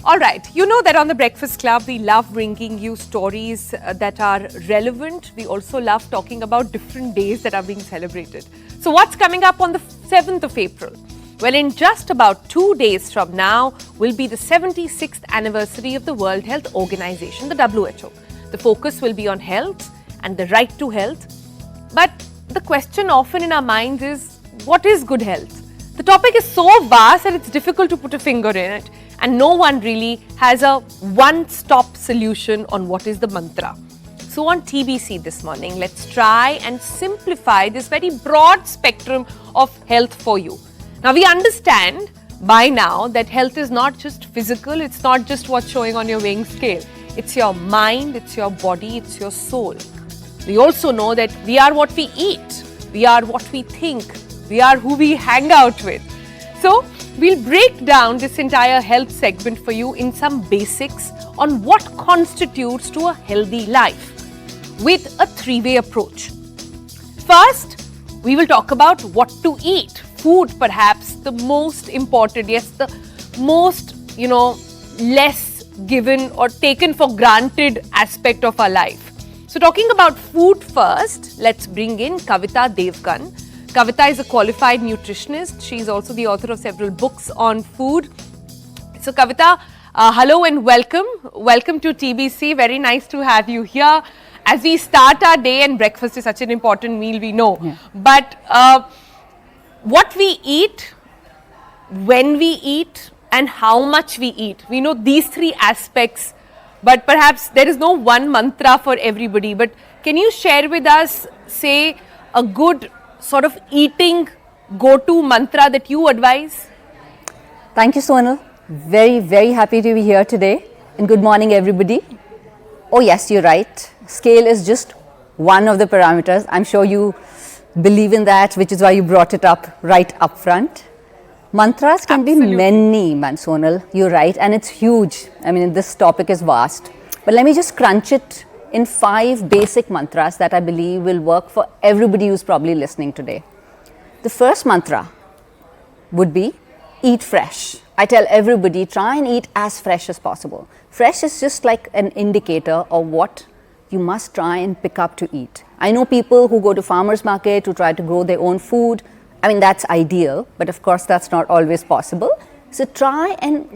All right, you know that on the Breakfast Club, we love bringing you stories that are relevant. We also love talking about different days that are being celebrated. So what's coming up on the 7th of April? Well, in just about 2 days from now will be the 76th anniversary of the World Health Organization, the WHO. The focus will be on health and the right to health. But the question often in our minds is, what is good health? The topic is so vast that it's difficult to put a finger in it. And no one really has a one-stop solution on what is the mantra. So on TBC this morning, let's try and simplify this very broad spectrum of health for you. Now we understand by now that health is not just physical, it's not just what's showing on your weighing scale. It's your mind, it's your body, it's your soul. We also know that we are what we eat, we are what we think, we are who we hang out with. So we'll break down this entire health segment for you in some basics on what constitutes to a healthy life with a three-way approach. First, we will talk about what to eat. Food, perhaps the most important, yes, the most, less given or taken for granted aspect of our life. So talking about food first, let's bring in Kavita Devgan. Kavita is a qualified nutritionist. She is also the author of several books on food. So Kavita, hello and welcome. Welcome to TBC. Very nice to have you here. As we start our day, and breakfast is such an important meal, we know. Yeah. But what we eat, when we eat, and how much we eat. We know these three aspects, but perhaps there is no one mantra for everybody. But can you share with us, say, a good sort of eating go-to mantra that you advise? Thank you, Sonal. Very, very happy to be here today. And good morning, everybody. Oh yes, you're right. Scale is just one of the parameters. I'm sure you believe in that, which is why you brought it up right up front. Mantras can be many, Sonal. You're right. And it's huge. I mean, this topic is vast. But let me just crunch it in 5 basic mantras that I believe will work for everybody who's probably listening today. The first mantra would be eat fresh. I tell everybody, try and eat as fresh as possible. Fresh is just like an indicator of what you must try and pick up to eat. I know people who go to farmers market to try to grow their own food. I mean, that's ideal, but of course that's not always possible. So try and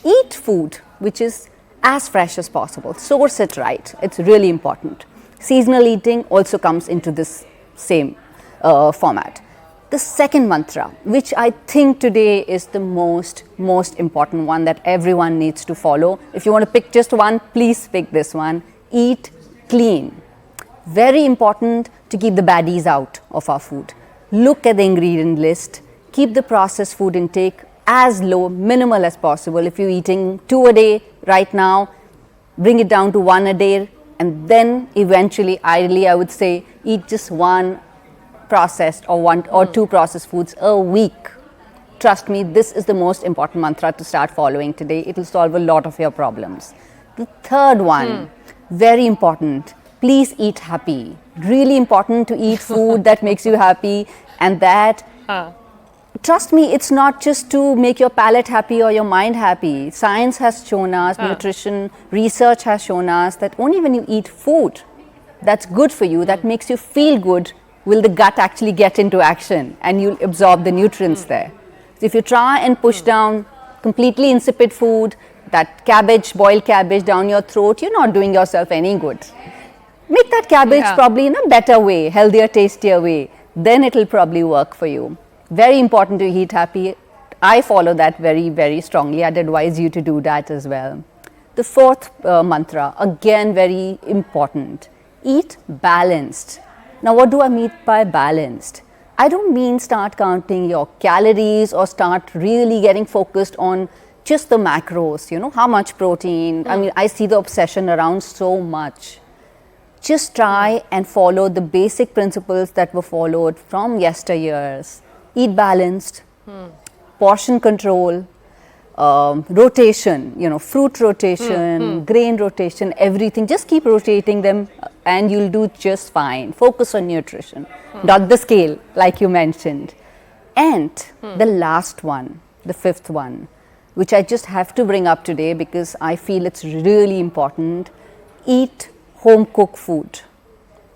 eat food which is as fresh as possible. Source it right. It's really important. Seasonal eating also comes into this same format. The second mantra, which I think today is the most important one that everyone needs to follow. If you want to pick just one, please pick this one. Eat clean. Very important to keep the baddies out of our food. Look at the ingredient list. Keep the processed food intake as low, minimal as possible. If you're eating 2 a day right now, bring it down to 1 a day, and then eventually, ideally, I would say, eat just 1 processed or 1 or 2 processed foods a week. Trust me, this is the most important mantra to start following today. It will solve a lot of your problems. The third one, very important, please eat happy. Really important to eat food that makes you happy, and that trust me, it's not just to make your palate happy or your mind happy. Science has shown us, nutrition research has shown us that only when you eat food that's good for you, that makes you feel good, will the gut actually get into action and you'll absorb the nutrients there. So if you try and push down completely insipid food, that cabbage, boiled cabbage down your throat, you're not doing yourself any good. Make that cabbage probably in a better way, healthier, tastier way. Then it'll probably work for you. Very important to eat happy. I follow that very, very strongly. I'd advise you to do that as well. The fourth mantra, again very important. Eat balanced. Now, what do I mean by balanced? I don't mean start counting your calories or start really getting focused on just the macros, how much protein. I mean, I see the obsession around so much. Just try and follow the basic principles that were followed from yesteryears. Eat balanced, portion control, rotation, fruit rotation, grain rotation, everything. Just keep rotating them and you'll do just fine. Focus on nutrition, not the scale like you mentioned. And the last one, the fifth one, which I just have to bring up today because I feel it's really important. Eat home cooked food.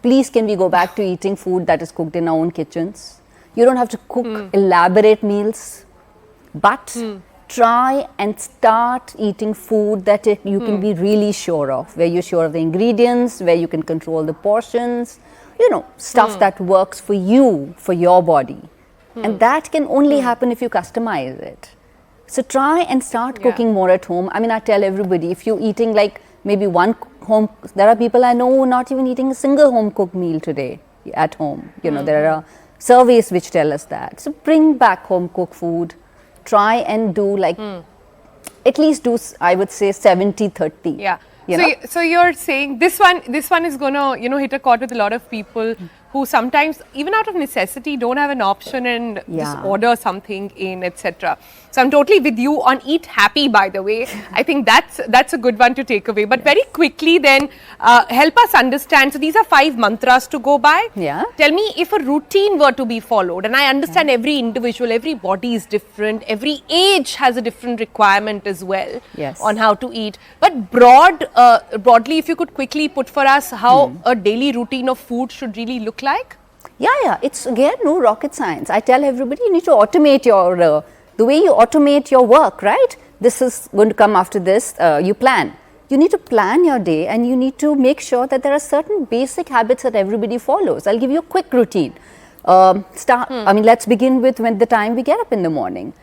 Please, can we go back to eating food that is cooked in our own kitchens? You don't have to cook elaborate meals, but try and start eating food that you can be really sure of, where you're sure of the ingredients, where you can control the portions, you know, stuff that works for you, for your body. And that can only happen if you customize it. So try and start cooking more at home. I mean, I tell everybody, if you're eating like maybe one home, there are people I know who are not even eating a single home cooked meal today at home. You know, there are surveys which tell us that. So bring back home cooked food. Try and do like, at least do, I would say 70-30. Yeah. You So you're saying this one is gonna, you know, hit a chord with a lot of people who sometimes, even out of necessity, don't have an option and just order something in, etc. So I'm totally with you on eat happy, by the way. I think that's a good one to take away. But very quickly then, help us understand. So these are 5 mantras to go by. Yeah. Tell me if a routine were to be followed, and I understand every individual, every body is different, every age has a different requirement as well on how to eat. But broadly, if you could quickly put for us how a daily routine of food should really look like? Yeah. It's again no rocket science. I tell everybody you need to automate your, the way you automate your work, right? This is going to come after this, you plan. You need to plan your day and you need to make sure that there are certain basic habits that everybody follows. I'll give you a quick routine. I mean, let's begin with the time we get up in the morning.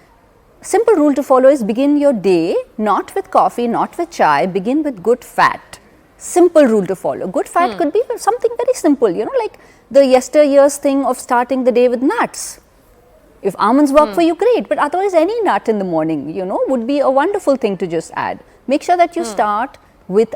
Simple rule to follow is begin your day not with coffee, not with chai, begin with good fat. Simple rule to follow. Good fat could be something very simple, you know, like the yesteryear's thing of starting the day with nuts. If almonds work for you, great, but otherwise any nut in the morning, you know, would be a wonderful thing to just add. Make sure that you start with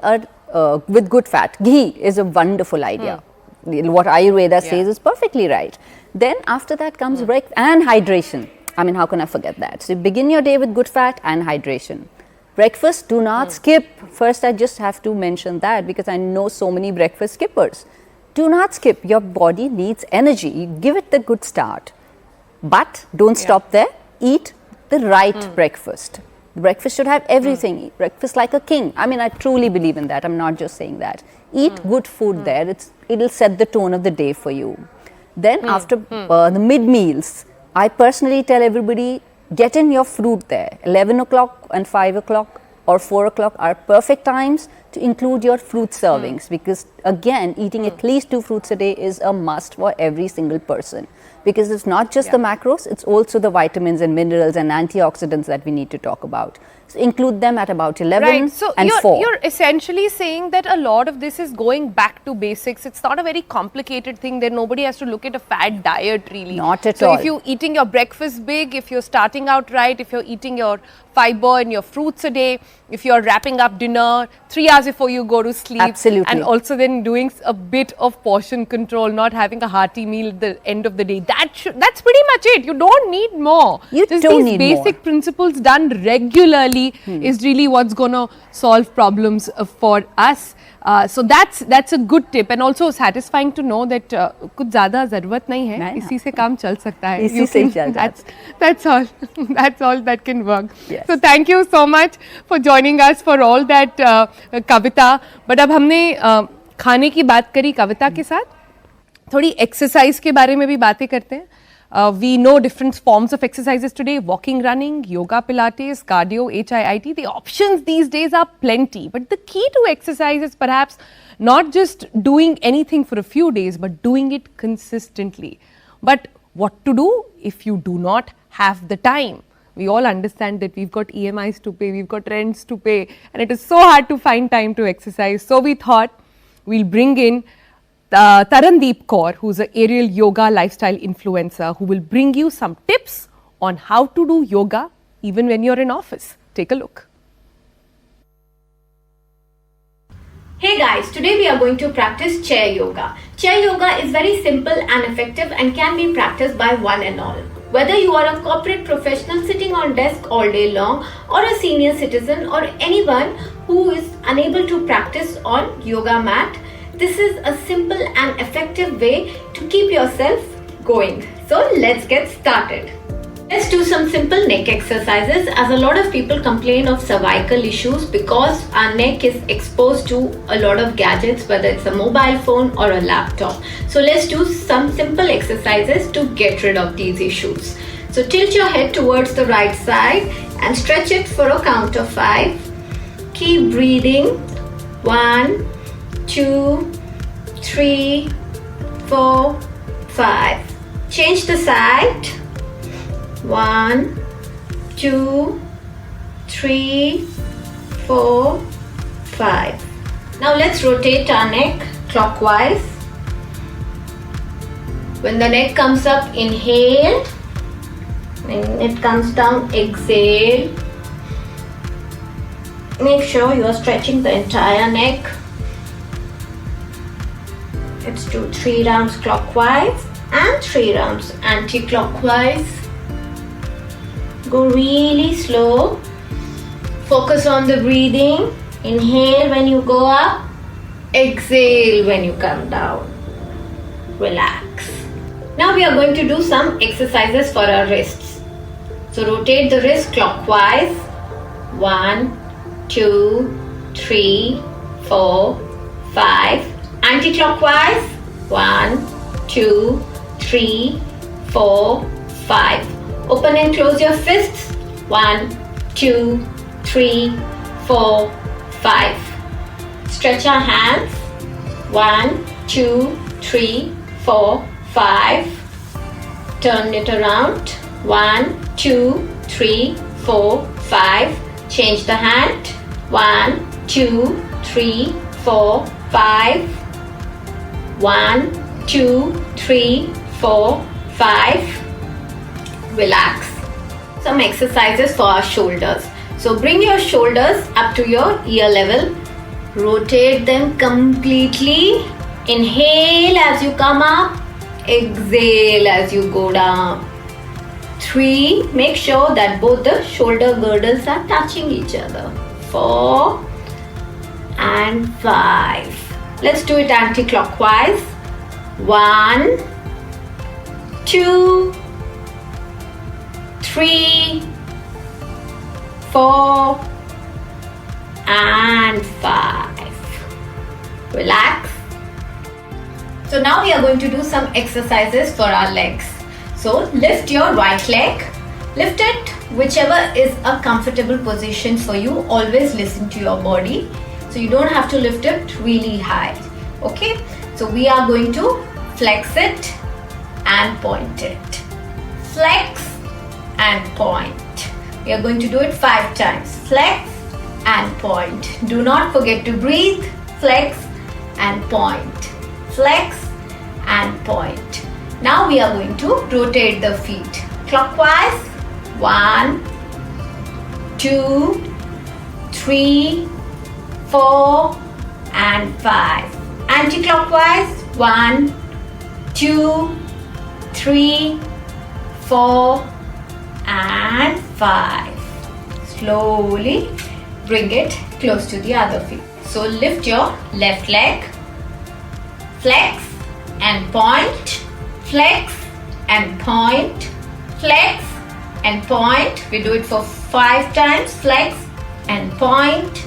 with good fat. Ghee is a wonderful idea. What Ayurveda says is perfectly right. Then after that comes breakfast and hydration. I mean, how can I forget that? So begin your day with good fat and hydration. Breakfast, do not skip. First, I just have to mention that because I know so many breakfast skippers. Do not skip. Your body needs energy. You give it the good start. But don't stop there. Eat the right breakfast. Breakfast should have everything. Eat breakfast like a king. I mean, I truly believe in that. I'm not just saying that. Eat good food there. It'll set the tone of the day for you. Then after the mid-meals, I personally tell everybody, get in your fruit there. 11 o'clock and 5 o'clock or 4 o'clock are perfect times to include your fruit servings because again, eating at least 2 fruits a day is a must for every single person. Because it's not just the macros, it's also the vitamins and minerals and antioxidants that we need to talk about. So include them at about 11 and 4. You're essentially saying that a lot of this is going back to basics. It's not a very complicated thing that nobody has to look at a fad diet really. Not at all. So if you're eating your breakfast big, if you're starting out right, if you're eating your fiber and your fruits a day, if you're wrapping up dinner 3 hours before you go to sleep. Absolutely. And also then doing a bit of portion control, not having a hearty meal at the end of the day. That's pretty much it. You don't need more. You Just don't these need basic more. principles done regularly is really what's going to solve problems for us. So that's a good tip and also satisfying to know that कुछ ज़्यादा ज़रूरत नहीं है, इसी से काम चल सकता है. इसी से चल जाता है. That's all. That's all that can work. Yes. So thank you so much for joining us for all that, Kavita. But अब हमने खाने की बात करी कविता के साथ, थोड़ी एक्सरसाइज के बारे में भी बातें करते हैं. We know different forms of exercises today: walking, running, yoga, Pilates, cardio, HIIT. The options these days are plenty. But the key to exercise is perhaps not just doing anything for a few days, but doing it consistently. But what to do if you do not have the time? We all understand that we've got EMIs to pay, we've got rents to pay, and it is so hard to find time to exercise. So we thought we'll bring in Tarandeep Kaur, who's an aerial yoga lifestyle influencer, who will bring you some tips on how to do yoga even when you're in office. Take a look. Hey guys, today we are going to practice chair yoga. Chair yoga is very simple and effective and can be practiced by one and all. Whether you are a corporate professional sitting on desk all day long or a senior citizen or anyone who is unable to practice on yoga mat, this is a simple and effective way to keep yourself going. So let's get started. Let's do some simple neck exercises, as a lot of people complain of cervical issues because our neck is exposed to a lot of gadgets, whether it's a mobile phone or a laptop. So let's do some simple exercises to get rid of these issues. So tilt your head towards the right side and stretch it for a count of 5. Keep breathing. 1, 2, 3, 4, 5. Change the side. 1, 2, 3, 4, 5. Now let's rotate our neck clockwise. When the neck comes up, inhale. When it comes down, exhale. Make sure you are stretching the entire neck. Let's do 3 rounds clockwise and 3 rounds anti-clockwise. Go really slow. Focus on the breathing. Inhale when you go up. Exhale when you come down. Relax. Now we are going to do some exercises for our wrists. So rotate the wrist clockwise. 1, 2, 3, 4, 5. Anti-clockwise. 1, 2, 3, 4, 5. Open and close your fists. 1, 2, 3, 4, 5. Stretch our hands. 1, 2, 3, 4, 5. Turn it around. 1, 2, 3, 4, 5. Change the hand. 1, 2, 3, 4, 5. 1, 2, 3, 4, 5. Relax. Some exercises for our shoulders. So bring your shoulders up to your ear level. Rotate them completely. Inhale as you come up. Exhale as you go down. 3. Make sure that both the shoulder girdles are touching each other. 4 and 5. Let's do it anti-clockwise. 1, 2, 3, 4 and 5. Relax. So now we are going to do some exercises for our legs. So lift your right leg. Lift it whichever is a comfortable position for you. Always listen to your body. So you don't have to lift it really high. Okay. So we are going to flex it and point it. Flex and point. We are going to do it 5 times. Flex and point. Do not forget to breathe. Flex and point. Flex and point. Now we are going to rotate the feet clockwise. 1, 2, 3, 4 and 5. Anti-clockwise. 1, 2, 3, 4 and 5. Slowly bring it close to the other feet. So lift your left leg. Flex and point. Flex and point. Flex and point. We do it for 5 times. Flex and point.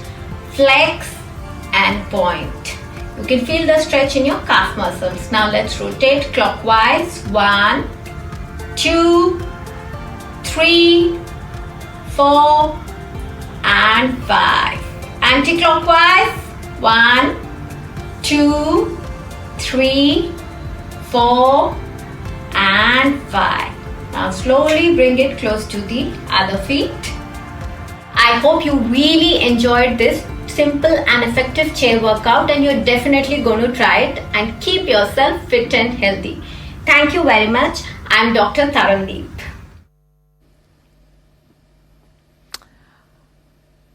Flex and point. You can feel the stretch in your calf muscles. Now let's rotate clockwise. 1, 2, 3, 4 and 5. Anti-clockwise. 1, 2, 3, 4 and 5. Now slowly bring it close to the other feet. I hope you really enjoyed this simple and effective chair workout, and you're definitely going to try it and keep yourself fit and healthy. Thank you very much. I'm Dr. Tarandeep.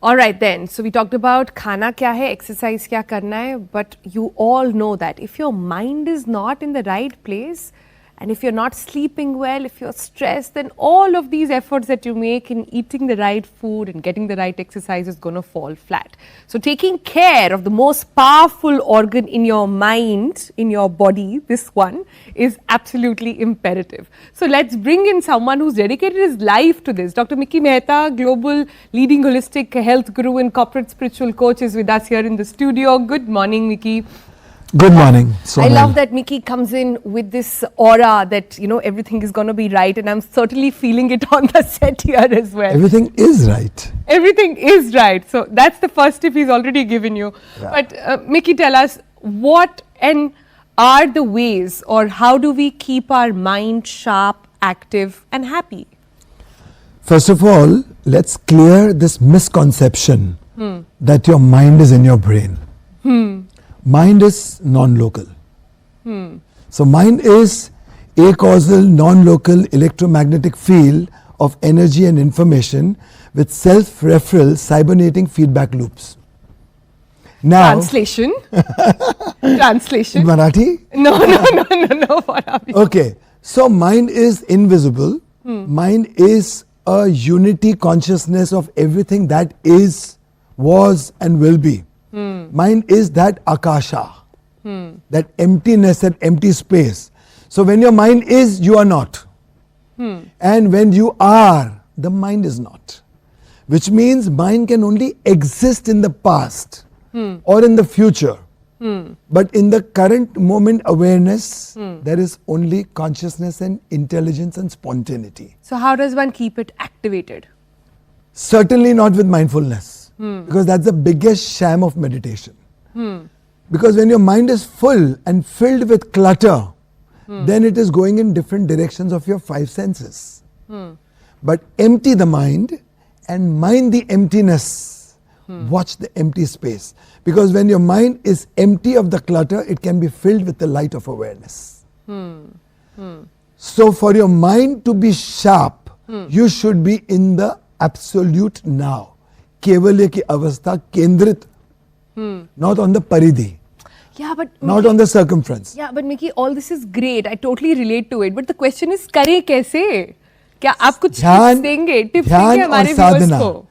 All right then, so we talked about khana kya hai, exercise kya karna hai, but you all know that if your mind is not in the right place, And if you're not sleeping well, if you're stressed, then all of these efforts that you make in eating the right food and getting the right exercise is going to fall flat. So taking care of the most powerful organ in your mind, in your body, this one, is absolutely imperative. So let's bring in someone who's dedicated his life to this. Dr. Mickey Mehta, global leading holistic health guru and corporate spiritual coach, is with us here in the studio. Good morning, Mickey. Good morning, Sonal. I love that Mickey comes in with this aura that, you know, everything is going to be right, and I'm certainly feeling it on the set here as well. Everything is right. Everything is right. So that's the first tip he's already given you. Yeah. But Mickey, tell us what are the ways, or how do we keep our mind sharp, active and happy? First of all, let's clear this misconception that your mind is in your brain. Mind is non-local. So mind is a causal, non-local electromagnetic field of energy and information with self-referral cybernating feedback loops. Now, Translation. Translation. in Marathi? No. What are we? Okay, so mind is invisible. Mind is a unity consciousness of everything that is, was and will be. Mind is that akasha, that emptiness, that empty space. So when your mind is, you are not. And when you are, the mind is not. Which means mind can only exist in the past or in the future. But in the current moment awareness, there is only consciousness and intelligence and spontaneity. So how does one keep it activated? Certainly not with mindfulness. Because that's the biggest sham of meditation. Because when your mind is full and filled with clutter, then it is going in different directions of your five senses. But empty the mind and mind the emptiness. Watch the empty space. Because when your mind is empty of the clutter, it can be filled with the light of awareness. So for your mind to be sharp, you should be in the absolute now. Kevalya ki avastha kendrit, not on the paridhi, not on the circumference. Yeah, but Mickey, all this is great. I totally relate to it. But the question is, करे कैसे? क्या आप कुछ tips देंगे? Tips देंगे हमारे viewers को?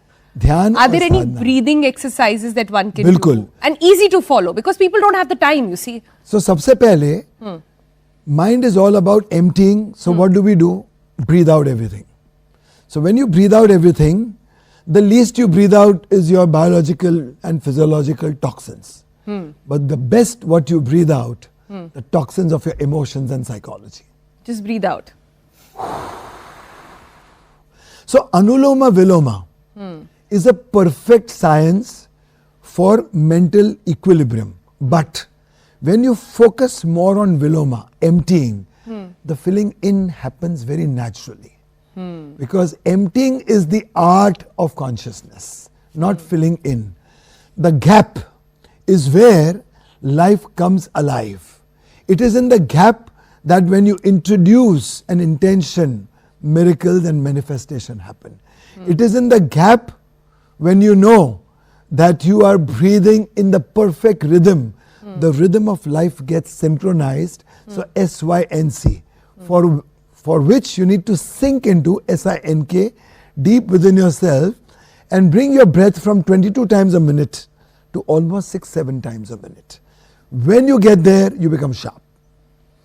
Are there any breathing exercises that one can do? And easy to follow, because people don't have the time, you see. So सबसे पहले, mind is all about emptying. So what do? Breathe out everything. So when you breathe out everything, the least you breathe out is your biological and physiological toxins. But the best what you breathe out, the toxins of your emotions and psychology. Just breathe out. So Anuloma Viloma is a perfect science for mental equilibrium. But when you focus more on Viloma, emptying, the filling in happens very naturally. Because emptying is the art of consciousness, not filling in. The gap is where life comes alive. It is in the gap that when you introduce an intention, miracles and manifestation happen. It is in the gap when you know that you are breathing in the perfect rhythm. The rhythm of life gets synchronized. So SYNC, for which you need to sink into SINK deep within yourself and bring your breath from 22 times a minute to almost 6-7 times a minute. When you get there, you become sharp.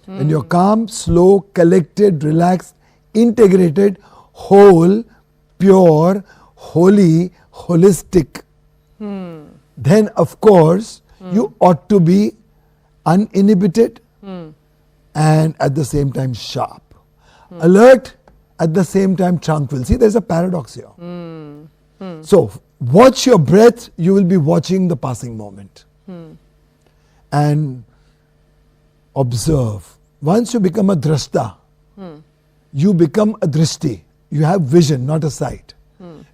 When you're calm, slow, collected, relaxed, integrated, whole, pure, holy, holistic, then of course you ought to be uninhibited and at the same time sharp. Alert, at the same time tranquil. See, there's a paradox here. So, watch your breath, you will be watching the passing moment. And observe. Once you become a drashta, you become a drishti. You have vision, not a sight.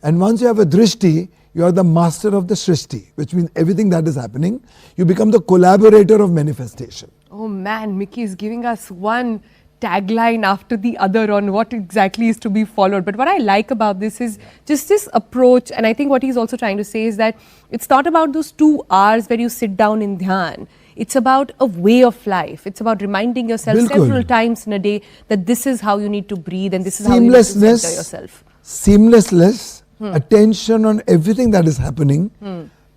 And once you have a drishti, you are the master of the shrishti, which means everything that is happening, you become the collaborator of manifestation. Oh man, Mickey is giving us one tagline after the other on what exactly is to be followed. But what I like about this is just this approach, and I think what he's also trying to say is that it's not about those 2 hours where you sit down in dhyan. It's about a way of life. It's about reminding yourself Bilkul. several times in a day that this is how you need to breathe and this is how you need to center yourself. Seamlessness, attention on everything that is happening,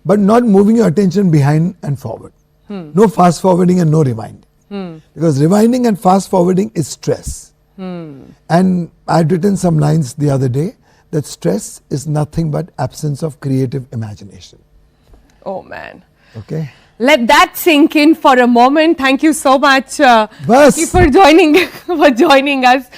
but not moving your attention behind and forward. No fast forwarding and no rewinding. Because rewinding and fast forwarding is stress. And I had written some lines the other day that stress is nothing but absence of creative imagination. Oh man. Okay? Let that sink in for a moment. Thank you so much बस. Mickey, for joining us.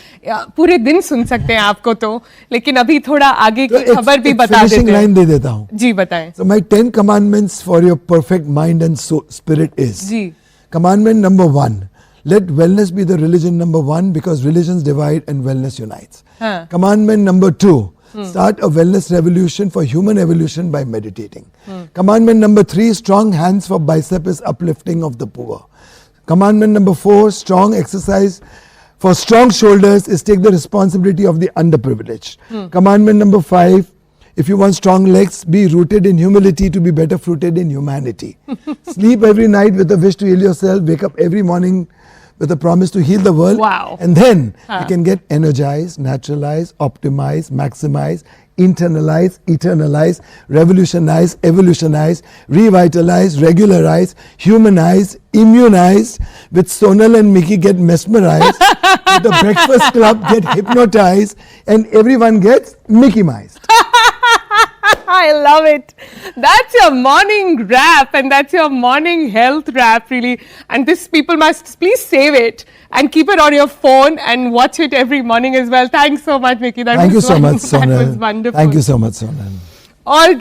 पूरे दिन सुन सकते हैं आपको तो, लेकिन अभी थोड़ा आगे की खबर भी बता देते हैं. लाइन दे देता हूँ. जी बताएं. So my 10 commandments for your perfect mind and spirit is. Ji. Commandment number 1. Let wellness be the religion number 1 because religions divide and wellness unites. Commandment number 2. Start a wellness revolution for human evolution by meditating. Commandment number 3. Strong hands for bicep is uplifting of the poor. Commandment number 4. Strong exercise for strong shoulders is take the responsibility of the underprivileged. Commandment number 5. If you want strong legs, be rooted in humility to be better fruited in humanity. Sleep every night with a wish to heal yourself. Wake up every morning with a promise to heal the world. Wow. And then you can get energized, naturalized, optimized, maximized, internalize, eternalize, revolutionize, evolutionize, revitalize, regularize, humanize, immunize. With Sonal and Mickey get mesmerized. With the Breakfast Club get hypnotized. And everyone gets Mickey-mized. I love it. That's your morning rap and that's your morning health rap really. And this people must please save it and keep it on your phone and watch it every morning as well. Thanks so much, Mickey. Thank you so much, Sonal. That was wonderful. Thank you so much, Sonal. All